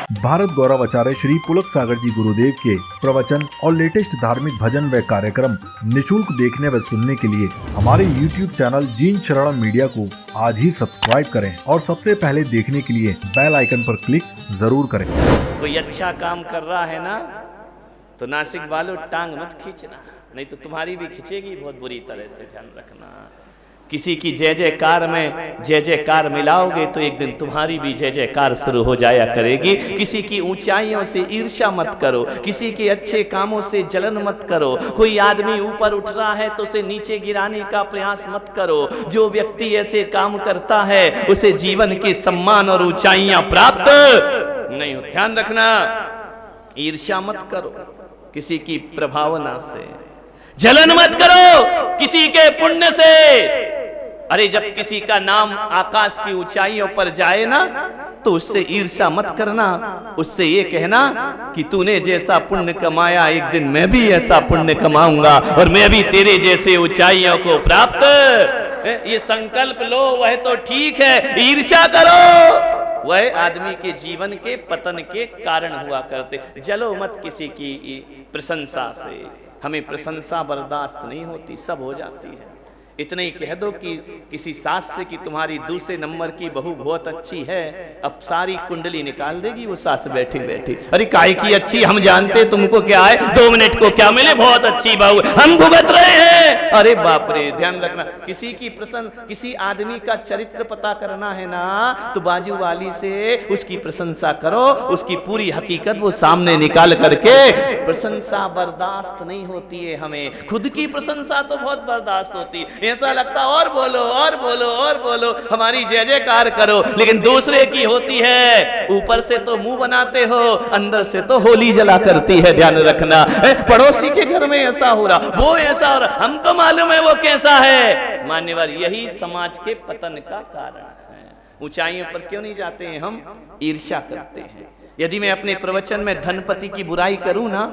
भारत गौरव आचार्य श्री पुलक सागर जी गुरुदेव के प्रवचन और लेटेस्ट धार्मिक भजन व कार्यक्रम निशुल्क देखने व सुनने के लिए हमारे YouTube चैनल जीन शरणम मीडिया को आज ही सब्सक्राइब करें और सबसे पहले देखने के लिए बेल आइकन पर क्लिक जरूर करें। कोई अच्छा काम कर रहा है ना तो नासिक वालों टांग मत खींचना, नहीं तो तुम्हारी भी खींचेगी बहुत बुरी तरह से, ध्यान रखना। किसी की जय जयकार में जय जयकार मिलाओगे तो एक दिन तुम्हारी भी जय जयकार शुरू हो जाया करेगी। किसी की ऊंचाइयों से ईर्ष्या मत करो, किसी के अच्छे कामों से जलन मत करो। कोई आदमी ऊपर उठ रहा है तो उसे नीचे गिराने का प्रयास मत करो। जो व्यक्ति ऐसे काम करता है उसे जीवन के सम्मान और ऊंचाइयां प्राप्त नहीं हो। ध्यान रखना, ईर्ष्या मत करो किसी की प्रभावना से, जलन मत करो किसी के पुण्य से। अरे जब किसी का नाम आकाश की ऊंचाइयों पर जाए ना तो उससे ईर्ष्या मत करना, उससे ये कहना कि तूने जैसा पुण्य कमाया एक दिन मैं भी ऐसा पुण्य कमाऊंगा और मैं भी तेरे जैसे ऊंचाइयों को प्राप्त। ये संकल्प लो, वह तो ठीक है। ईर्ष्या करो वह आदमी के जीवन के पतन के कारण हुआ करते। जलो मत किसी की प्रशंसा से, हमें प्रशंसा बर्दाश्त नहीं होती, सब हो जाती है। इतना ही कह दो कि किसी सास से कि तुम्हारी दूसरे नंबर की बहू बहुत अच्छी है, अब सारी कुंडली निकाल देगी वो सास बैठी बैठी। अरे काय की अच्छी, हम जानते तुमको क्या है, 2 मिनट को क्या मिले, बहुत अच्छी बहू, हम भुगत रहे हैं। अरे बाप रे, ध्यान रखना। किसी की किसी आदमी का चरित्र पता करना है ना तो बाजू वाली से उसकी प्रशंसा करो, उसकी पूरी हकीकत वो सामने निकाल करके। प्रशंसा बर्दाश्त नहीं होती है हमें, खुद की प्रशंसा तो बहुत बर्दाश्त होती है। ऐसा लगता और बोलो और बोलो और बोलो, हमारी जय जयकार करो, लेकिन दूसरे की होती है। ऊपर से तो मुंह बनाते हो, अंदर से तो होली जला करती है। ध्यान रखना, पड़ोसी के घर में ऐसा हो रहा, वो ऐसा हो रहा, हमको मालूम है वो कैसा है। मान्यवर, यही समाज के पतन का कारण है। ऊंचाइयों पर क्यों नहीं जाते हैं हम? ईर्ष्या करते हैं। यदि मैं अपने प्रवचन में धनपति की बुराई करूं ना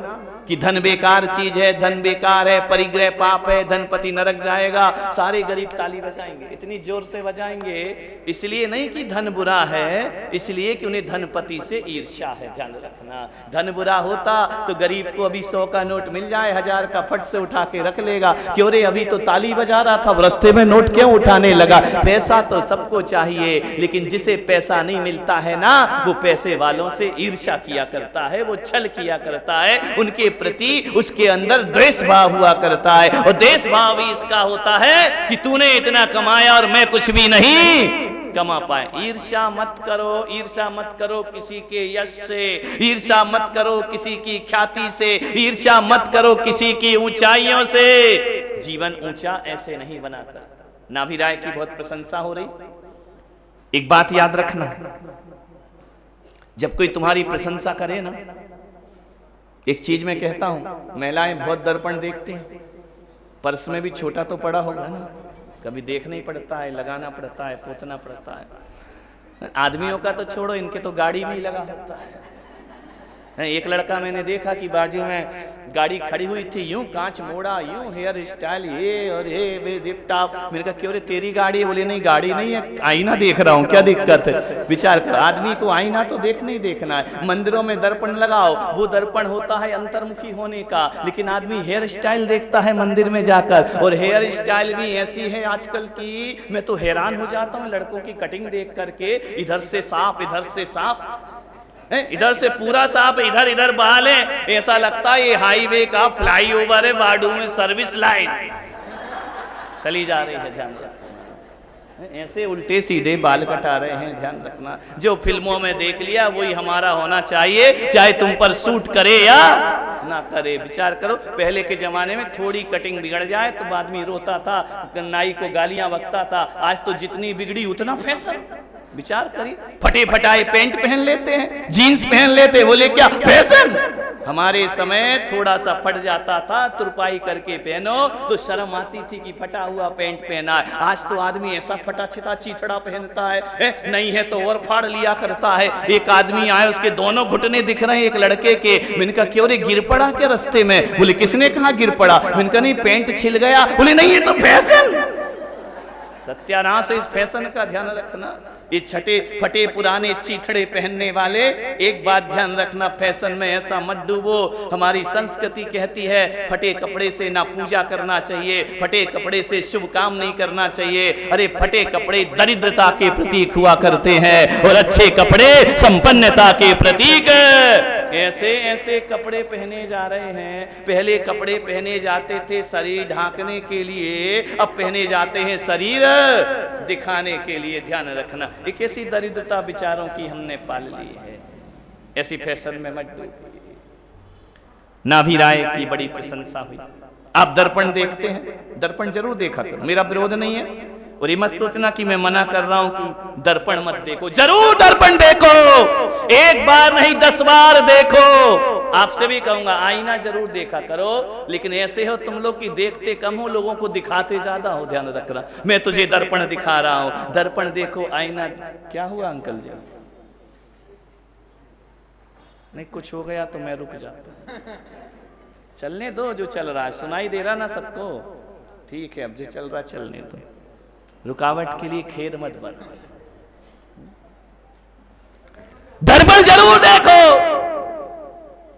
कि धन बेकार चीज है, धन बेकार है, परिग्रह पाप है, धनपति नरक जाएगा, सारे गरीब ताली बजाएंगे, इतनी जोर से बजाएंगे। इसलिए नहीं कि धन बुरा है, इसलिए कि उन्हें धनपति से ईर्ष्या है। ध्यान रखना, धन बुरा होता तो गरीब को अभी 100 का नोट मिल जाए, 1000 का फट से उठा के रख लेगा। क्यों रे, अभी तो ताली बजा रहा था, रास्ते में नोट क्यों उठाने लगा? पैसा तो सबको चाहिए, लेकिन जिसे पैसा नहीं मिलता है ना वो पैसे वालों से ईर्ष्या किया करता है, वो छल किया करता है, उनके प्रति उसके अंदर द्वेष भाव हुआ करता है। और द्वेष भाव ही इसका होता है कि तूने इतना कमाया और मैं कुछ भी नहीं कमा पाए। ईर्ष्या मत करो, ईर्ष्या मत करो किसी के यश से, ईर्ष्या मत करो किसी की ख्याति से, ईर्ष्या मत करो किसी की ऊंचाइयों से। जीवन ऊंचा ऐसे नहीं बनाता। नाभिराय की बहुत प्रशंसा हो रही। एक बात याद रखना, जब कोई तुम्हारी प्रशंसा करे ना, एक चीज मैं कहता हूं, महिलाएं बहुत दर्पण देखती हैं, पर्स में भी छोटा तो पड़ा होगा ना, कभी देखना ही पड़ता है, लगाना पड़ता है, पोतना पड़ता है। आदमियों का तो छोड़ो, इनके तो गाड़ी में ही लगा होता है। एक लड़का मैंने देखा कि बाजू में गाड़ी खड़ी हुई थी, यूं कांच मोड़ा, यूं हेयर स्टाइल, ये और ये दिपटाप। मैंने कहा क्यों रे तेरी गाड़ी है? बोले नहीं गाड़ी नहीं है, आईना देख रहा हूँ, क्या दिक्कत है? विचार करो, आदमी को आईना तो देखना ही देखना है। मंदिरों में दर्पण लगाओ, वो दर्पण होता है अंतर्मुखी होने का, लेकिन आदमी हेयर स्टाइल देखता है मंदिर में जाकर। और हेयर स्टाइल भी ऐसी है आजकल की, मैं तो हैरान हो जाता हूँ लड़कों की कटिंग देख करके। इधर से सांप, इधर से सांप, इधर से पूरा सांप, इधर इधर बाल है। ऐसा लगता है ये हाईवे का फ्लाईओवर है, बाडू में सर्विस लाइन चली जा रही है। ध्यान रखना, ऐसे उल्टे सीधे बाल कटा रहे हैं। ध्यान रखना, जो फिल्मों में देख लिया वही हमारा होना चाहिए, चाहे तुम पर सूट करे या ना करे। विचार करो, पहले के जमाने में थोड़ी कटिंग बिगड़ जाए तो आदमी रोता था, नाई को गालियां बकता था। आज तो जितनी बिगड़ी उतना फैशन। विचार करिए, फटे फटाए पैंट पहन लेते हैं, जीन्स पहन लेते हैं, बोले क्या फैशन। हमारे समय थोड़ा सा फट जाता था, तुरपाई करके पहनो तो शर्म आती थी कि फटा हुआ पैंट पहना है। आज तो आदमी ऐसा फटा छिटा चीथड़ा पहनता है, नहीं है तो और फाड़ लिया करता है। एक आदमी आए, उसके दोनों घुटने दिख रहे हैं एक लड़के के। मैंने कहा क्यों रे गिर पड़ा क्या रास्ते में? बोले किसने कहा गिर पड़ा? मैंने कहा नहीं पैंट छिल गया। बोले नहीं ये तो फैशन। सत्यानाश है इस फैशन का, ध्यान रखना। ये छटे फटे पुराने चीथड़े पहनने वाले, एक बात ध्यान रखना, फैशन में ऐसा मत डूबो। हमारी संस्कृति कहती है फटे कपड़े से ना पूजा करना चाहिए, फटे कपड़े से शुभ काम नहीं करना चाहिए। अरे फटे कपड़े दरिद्रता के प्रतीक हुआ करते हैं और अच्छे कपड़े संपन्नता के प्रतीक। ऐसे ऐसे कपड़े पहने जा रहे हैं। पहले कपड़े पहने जाते थे शरीर ढांकने के लिए, अब पहने जाते हैं शरीर दिखाने के लिए। ध्यान रखना, एक ऐसी दरिद्रता विचारों की हमने पाल ली है। ऐसी फैशन में मत डूबिए। नाभि राय की बड़ी प्रशंसा हुई। आप दर्पण देखते हैं, दर्पण जरूर देखा करो, मेरा विरोध नहीं है। और ये मत सोचना कि मैं मना कर रहा हूं कि दर्पण मत देखो, जरूर दर्पण देखो, एक बार नहीं 10 बार देखो। आपसे भी कहूंगा आईना जरूर देखा करो, लेकिन ऐसे हो तुम लोग कि देखते कम हो, लोगों को दिखाते ज्यादा हो। ध्यान रखना, मैं तुझे दर्पण दिखा रहा हूं, दर्पण देखो, आईना। क्या हुआ अंकल जी? नहीं कुछ हो गया तो मैं रुक जाता। चलने दो जो चल रहा है, सुनाई दे रहा ना सबको, ठीक है, अब जो चल रहा चलने दो, रुकावट के लिए खेद मत बनो। दर्पण जरूर देखो।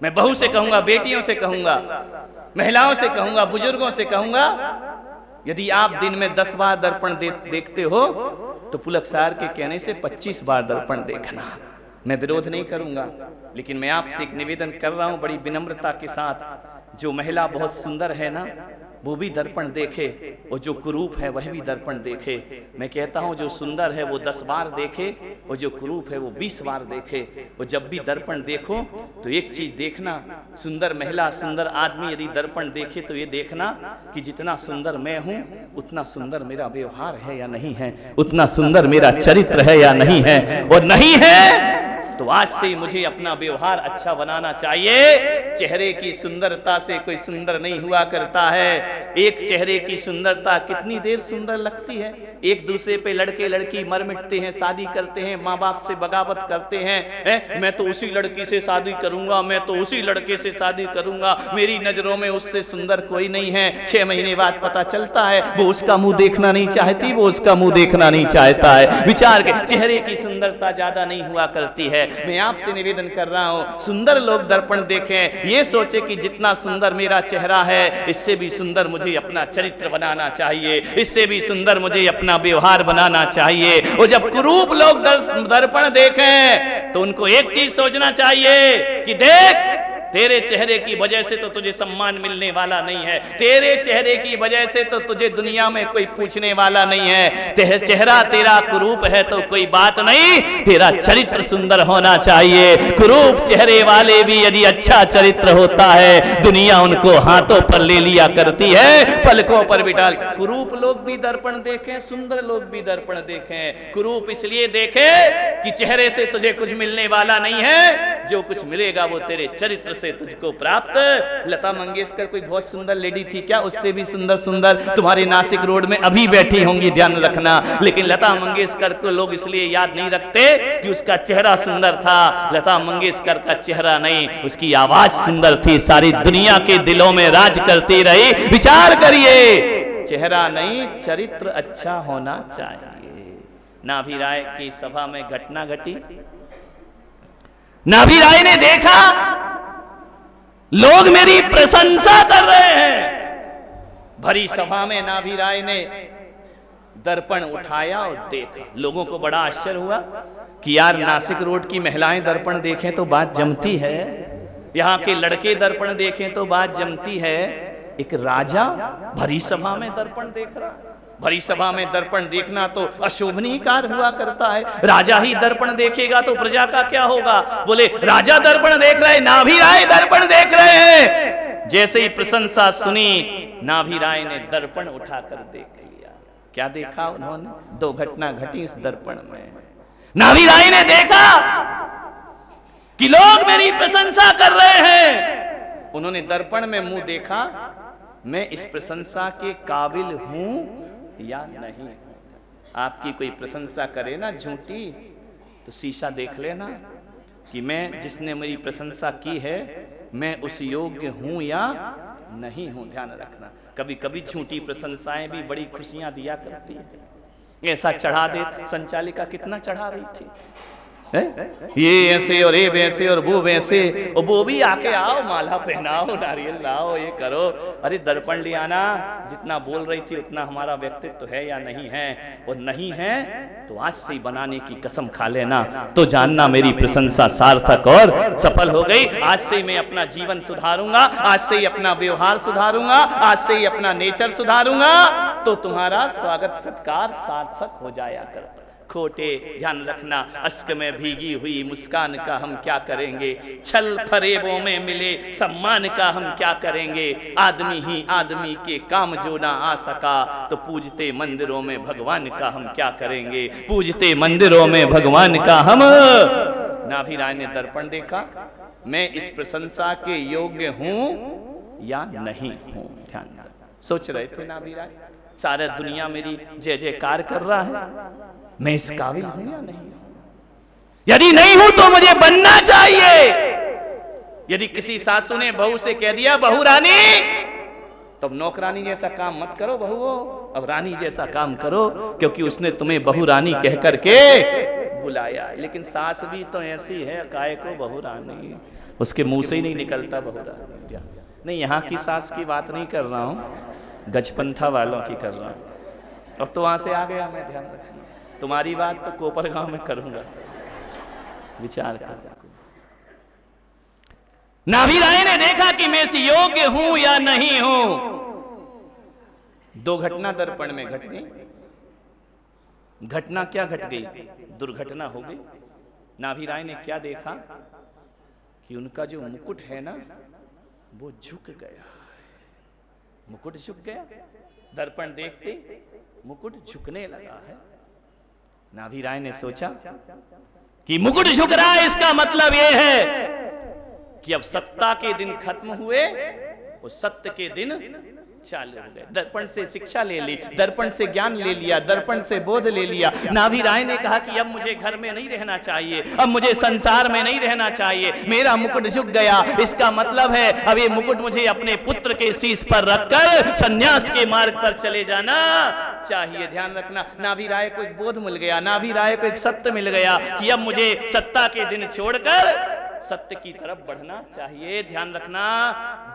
मैं बहू से कहूंगा, बेटियों से कहूंगा, महिलाओं से कहूंगा, बुजुर्गों से कहूंगा, यदि आप दिन में 10 बार दर्पण देखते हो तो पुलक सार के कहने से 25 बार दर्पण देखना। मैं विरोध नहीं करूंगा, लेकिन मैं आपसे एक निवेदन कर रहा हूं बड़ी विनम्रता के साथ। जो महिला बहुत सुंदर है ना, वो भी दर्पण देखे, और जो कुरूप है वह भी दर्पण देखे। मैं कहता हूं जो सुंदर है वो 10 बार देखे, और जो कुरूप है वो 20 बार देखे। और जब भी दर्पण देखो तो एक चीज देखना, सुंदर महिला, सुंदर आदमी यदि दर्पण देखे तो ये देखना कि जितना सुंदर मैं हूं उतना सुंदर मेरा व्यवहार है या नहीं है, उतना सुंदर मेरा चरित्र है या नहीं है। और नहीं है तो आज से मुझे अपना व्यवहार अच्छा बनाना चाहिए। चेहरे की सुंदरता से कोई सुंदर नहीं हुआ करता है। एक चेहरे की सुंदरता कितनी देर सुंदर लगती है। एक दूसरे पे लड़के लड़की मर मिटते हैं, शादी करते हैं, माँ बाप से बगावत करते हैं। मैं तो उसी लड़की से शादी करूंगा, मैं तो उसी लड़के से शादी करूंगा, मेरी नजरों में उससे सुंदर कोई नहीं है। 6 महीने बाद पता चलता है वो उसका मुंह देखना नहीं चाहती, वो उसका मुंह देखना नहीं चाहता है। विचार के चेहरे की सुंदरता ज्यादा नहीं हुआ करती है। मैं आपसे निवेदन कर रहा हूं, सुंदर लोग दर्पण देखें, ये सोचे कि जितना सुंदर मेरा चेहरा है इससे भी सुंदर मुझे अपना चरित्र बनाना चाहिए, इससे भी सुंदर मुझे अपना व्यवहार बनाना चाहिए। और जब कुरूप लोग दर्पण देखें तो उनको एक चीज सोचना चाहिए कि देख, तेरे चेहरे की वजह से तो तुझे सम्मान मिलने वाला नहीं है, तेरे चेहरे की वजह से तो तुझे दुनिया में कोई पूछने वाला नहीं है। चेहरा तेरा कुरूप है तो कोई बात नहीं, तेरा चरित्र सुंदर होना चाहिए। कुरूप चेहरे वाले भी यदि अच्छा चरित्र होता है, दुनिया उनको हाथों पर ले लिया करती है, पलकों पर बिठा। कुरूप लोग भी दर्पण देखें, सुंदर लोग भी दर्पण देखें। कुरूप इसलिए देखे कि चेहरे से तुझे कुछ मिलने वाला नहीं है, जो कुछ मिलेगा वो तेरे चरित्र से तुझको प्राप्त। लता मंगेशकर कोई बहुत सुंदर लेडी थी क्या? उससे भी सुंदर सुंदर तुम्हारे नासिक रोड में अभी बैठी होंगी, ध्यान रखना। लेकिन लता मंगेशकर को लोग इसलिए याद नहीं रखते कि उसका चेहरा सुंदर था। लता मंगेशकर का चेहरा नहीं, उसकी आवाज सुंदर थी, सारी दुनिया के दिलों में राज करती रही। विचार करिए, चेहरा नहीं चरित्र अच्छा होना चाहिए। नाभि राय की सभा में घटना घटी। नाभि राय ने देखा लोग मेरी प्रशंसा कर रहे हैं। भरी सभा में नाभि राय ने दर्पण उठाया और देखा। लोगों को बड़ा आश्चर्य हुआ कि यार नासिक रोड की महिलाएं दर्पण देखें तो बात जमती है, यहाँ के लड़के दर्पण देखें तो बात जमती है। एक राजा भरी सभा में दर्पण देख रहा। भरी सभा में दर्पण देखना तो अशोभनीय कार्य हुआ करता है। राजा ही दर्पण देखेगा तो प्रजा का क्या होगा? बोले राजा दर्पण देख रहे, नाभि राय दर्पण देख रहे हैं। जैसे ही प्रशंसा सुनी, नाभि राय ने दर्पण उठाकर देख लिया। क्या देखा उन्होंने? 2 घटना घटी इस दर्पण में। नाभि राय ने देखा कि लोग मेरी प्रशंसा कर रहे हैं। उन्होंने दर्पण में मुंह देखा, मैं इस प्रशंसा के काबिल हूं या नहीं। आपकी कोई प्रशंसा करे ना झूठी, तो शीशा देख लेना कि मैं, जिसने मेरी प्रशंसा की है, मैं उस योग्य हूं या नहीं हूं। ध्यान रखना, कभी कभी झूठी प्रशंसाएं भी बड़ी खुशियां दिया करती है। ऐसा चढ़ा दे। संचालिका कितना चढ़ा रही थी, है? ये ऐसे और ये वैसे और वो वैसे, और वो भी आके आओ माला पहनाओ नारियल लाओ ये करो। अरे दर्पण लियाना, जितना बोल रही थी उतना हमारा व्यक्तित्व है या नहीं है, और नहीं है तो आज से ही बनाने की कसम खा लेना, तो जानना मेरी प्रशंसा सार्थक और सफल हो गई। आज से ही मैं अपना जीवन सुधारूंगा, आज से ही अपना व्यवहार सुधारूंगा, आज से ही अपना नेचर सुधारूंगा, तो तुम्हारा स्वागत सत्कार सार्थक हो जाया करता। खोटे ध्यान रखना, अश्क में भीगी हुई मुस्कान का हम क्या करेंगे, छल फरेबों में मिले सम्मान का हम क्या करेंगे, आदमी ही आदमी के काम जो ना आ सका, तो पूजते मंदिरों में भगवान का हम क्या करेंगे, पूजते मंदिरों में भगवान का हम। नाभि राय ने दर्पण देखा, मैं इस प्रशंसा के योग्य हूं या नहीं हूं, ध्यान सोच रहे थे नाभि राय। सारा दुनिया मेरी जय जयकार कर रहा है, मैं इस काबिल हूं या नहीं हूं? यदि नहीं हूं तो मुझे बनना चाहिए। यदि किसी सासू ने बहू से कह दिया बहू रानी, तो नौकरानी जैसा काम मत करो बहुओ, अब रानी जैसा काम करो, क्योंकि उसने तुम्हें बहू रानी कह करके बुलाया। लेकिन सास भी तो ऐसी है, काय को बहू रानी, उसके मुंह से ही नहीं निकलता बहू रानी। नहीं, यहाँ की सास की बात नहीं कर रहा हूं, गजपंथा वालों की कर रहा हूं। अब तो वहां से आ गया मैं, ध्यान रखना। तुम्हारी बात तो कोपर गांव में करूंगा, विचार कर। नाभि राय ने देखा कि मैं इस योग्य हूं या नहीं हूं। दो घटना दर्पण में घट गई। घटना क्या घट गई, दुर्घटना हो गई। नाभि राय ने क्या देखा कि उनका जो मुकुट है ना वो झुक गया, मुकुट झुक गया। दर्पण देखते मुकुट झुकने लगा है। नाभि राय ने सोचा कि मुकुट झुक रहा है, इसका मतलब यह है कि अब सत्ता के दिन खत्म हुए, वो सत्य के दिन चालू हो गए। दर्पण से शिक्षा ले ली, दर्पण से ज्ञान ले लिया, दर्पण से बोध ले लिया। नाभि राय ने कहा कि अब मुझे घर में नहीं रहना चाहिए, अब मुझे संसार में नहीं रहना चाहिए, मेरा मुकुट झुक गया। इसका मतलब है अब ये मुकुट मुझे अपने पुत्र के शीश पर रखकर संन्यास के मार्ग पर चले जाना चाहिए। ध्यान रखना, नाभि राय को एक बोध मिल गया, नाभि राय को एक सत्य मिल गया कि अब मुझे सत्ता के दिन छोड़कर सत्य की तरफ बढ़ना चाहिए। ध्यान रखना,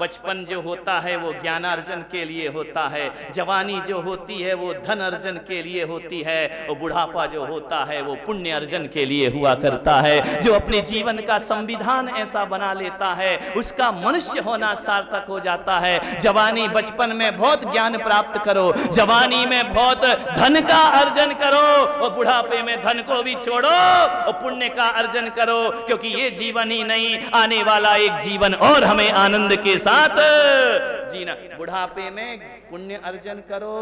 बचपन जो होता है वो ज्ञानार्जन के लिए होता है, जवानी जो होती है वो धन अर्जन के लिए होती है, और बुढ़ापा जो होता है वो पुण्य अर्जन के लिए हुआ करता है। जो अपने जीवन का संविधान ऐसा बना लेता है उसका मनुष्य होना सार्थक हो जाता है। जवानी बचपन में बहुत ज्ञान प्राप्त करो, जवानी में बहुत धन का अर्जन करो, और बुढ़ापे में धन को भी छोड़ो और पुण्य का अर्जन करो, क्योंकि ये जीवन ही नहीं, आने वाला एक जीवन और हमें आनंद के साथ जीना। बुढ़ापे में पुण्य अर्जन करो,